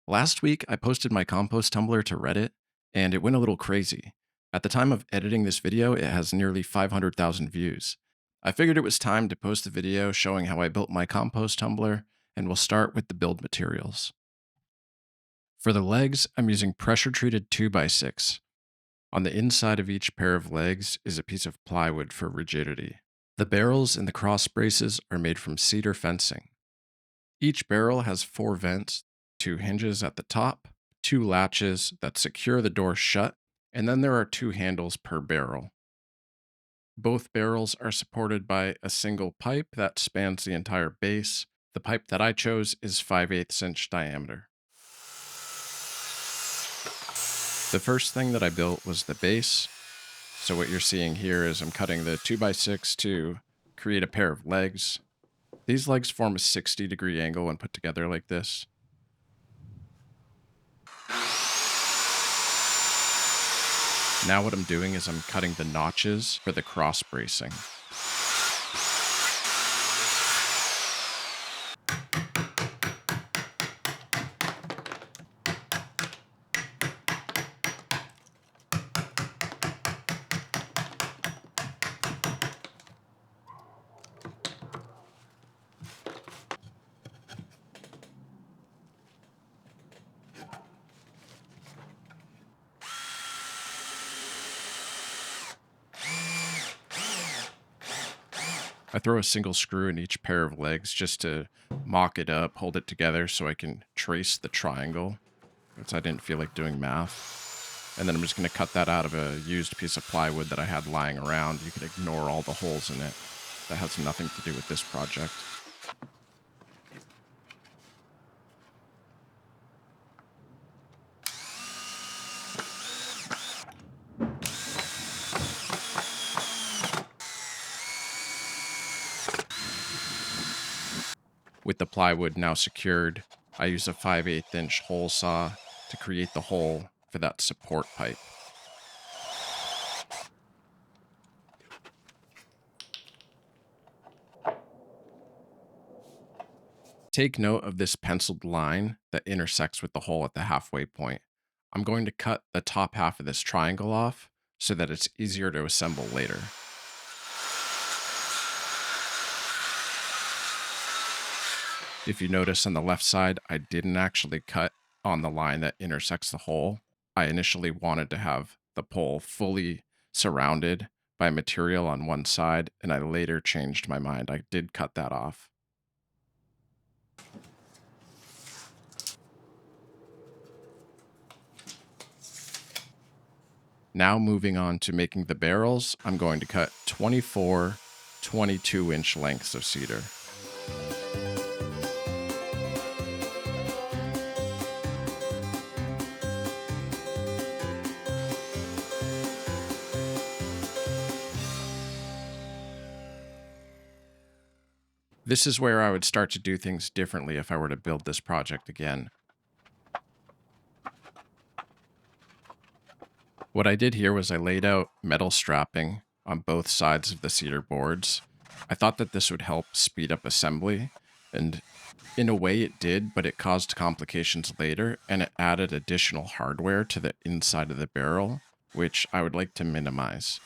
Last week, I posted my compost tumbler to Reddit, and it went a little crazy. At the time of editing this video, it has nearly 500,000 views. I figured it was time to post a video showing how I built my compost tumbler, and we'll start with the build materials. For the legs, I'm using pressure-treated 2x6. On the inside of each pair of legs is a piece of plywood for rigidity. The barrels and the cross braces are made from cedar fencing. Each barrel has 4 vents, 2 hinges at the top, 2 latches that secure the door shut, and then there are 2 handles per barrel. Both barrels are supported by a single pipe that spans the entire base. The pipe that I chose is 5/8 inch diameter. The first thing that I built was the base. So what you're seeing here is I'm cutting the 2x6 to create a pair of legs. These legs form a 60-degree angle when put together like this. Now what I'm doing is I'm cutting the notches for the cross bracing. I throw a single screw in each pair of legs just to mock it up, hold it together so I can trace the triangle, since I didn't feel like doing math. And then I'm just going to cut that out of a used piece of plywood that I had lying around. You can ignore all the holes in it. That has nothing to do with this project. With the plywood now secured, I use a 5/8 inch hole saw to create the hole for that support pipe. Take note of this penciled line that intersects with the hole at the halfway point. I'm going to cut the top half of this triangle off so that it's easier to assemble later. If you notice on the left side, I didn't actually cut on the line that intersects the hole. I initially wanted to have the pole fully surrounded by material on one side, and I later changed my mind. I did cut that off. Now moving on to making the barrels, I'm going to cut 24 22-inch lengths of cedar. This is where I would start to do things differently if I were to build this project again. What I did here was I laid out metal strapping on both sides of the cedar boards. I thought that this would help speed up assembly, and in a way it did, but it caused complications later, and it added additional hardware to the inside of the barrel, which I would like to minimize.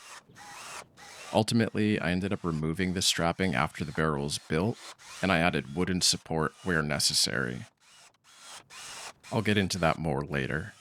Ultimately, I ended up removing the strapping after the barrel was built, and I added wooden support where necessary. I'll get into that more later.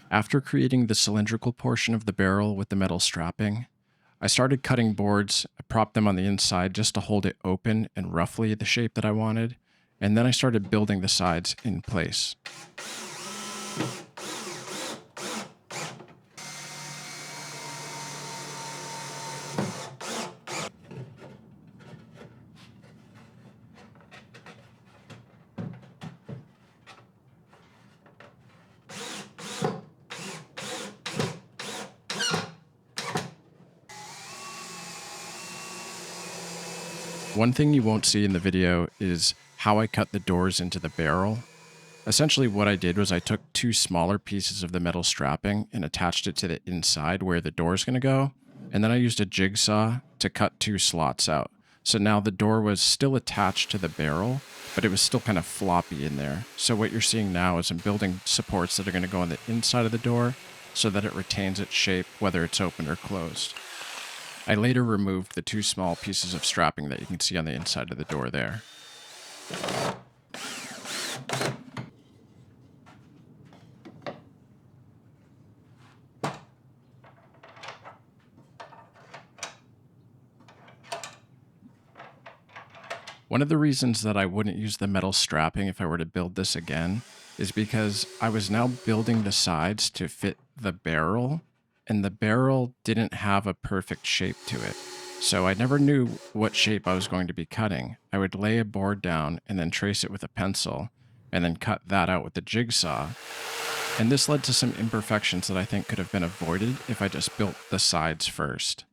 After creating the cylindrical portion of the barrel with the metal strapping, I started cutting boards. I propped them on the inside just to hold it open and roughly the shape that I wanted, and then I started building the sides in place. One thing you won't see in the video is how I cut the doors into the barrel. Essentially what I did was I took two smaller pieces of the metal strapping and attached it to the inside where the door is going to go, and then I used a jigsaw to cut two slots out. So now the door was still attached to the barrel, but it was still kind of floppy in there. So what you're seeing now is I'm building supports that are going to go on the inside of the door so that it retains its shape whether it's open or closed. I later removed the two small pieces of strapping that you can see on the inside of the door there. One of the reasons that I wouldn't use the metal strapping if I were to build this again is because I was now building the sides to fit the barrel, and the barrel didn't have a perfect shape to it. So I never knew what shape I was going to be cutting. I would lay a board down and then trace it with a pencil, and then cut that out with the jigsaw. And this led to some imperfections that I think could have been avoided if I just built the sides first.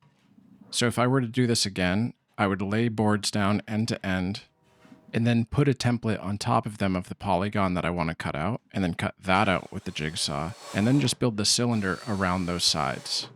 So if I were to do this again, I would lay boards down end to end, and then put a template on top of them of the polygon that I want to cut out, and then cut that out with the jigsaw, and then just build the cylinder around those sides.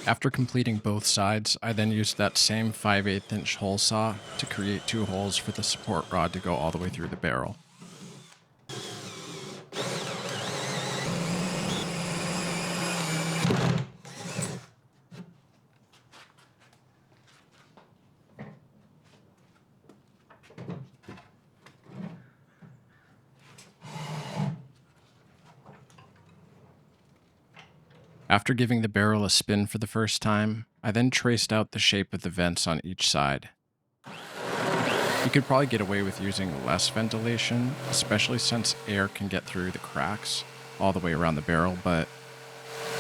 After completing both sides, I then used that same 5/8 inch hole saw to create two holes for the support rod to go all the way through the barrel. After giving the barrel a spin for the first time, I then traced out the shape of the vents on each side. You could probably get away with using less ventilation, especially since air can get through the cracks all the way around the barrel, but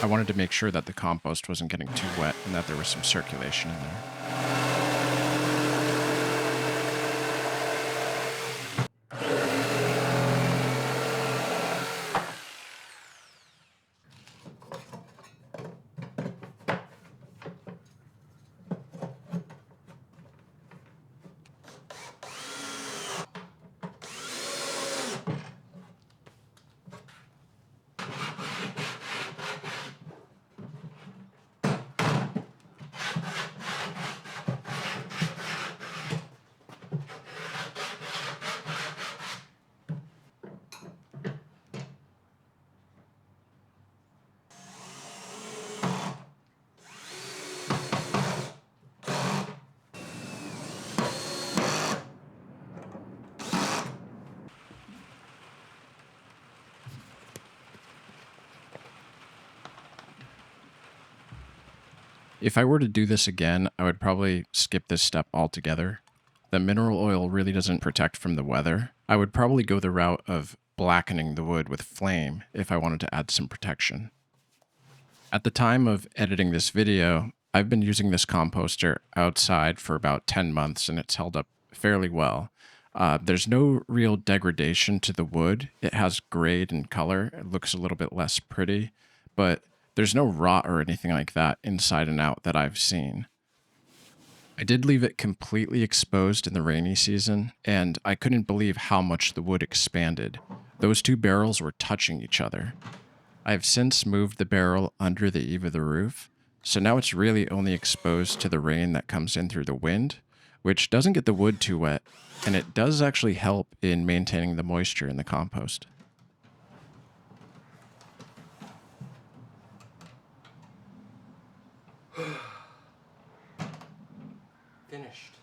I wanted to make sure that the compost wasn't getting too wet and that there was some circulation in there. If I were to do this again, I would probably skip this step altogether. The mineral oil really doesn't protect from the weather. I would probably go the route of blackening the wood with flame if I wanted to add some protection. At the time of editing this video, I've been using this composter outside for about 10 months and it's held up fairly well. There's no real degradation to the wood. It has grade and color. It looks a little bit less pretty, but there's no rot or anything like that inside and out that I've seen. I did leave it completely exposed in the rainy season, and I couldn't believe how much the wood expanded. Those two barrels were touching each other. I've since moved the barrel under the eave of the roof, so now it's really only exposed to the rain that comes in through the wind, which doesn't get the wood too wet, and it does actually help in maintaining the moisture in the compost. finished.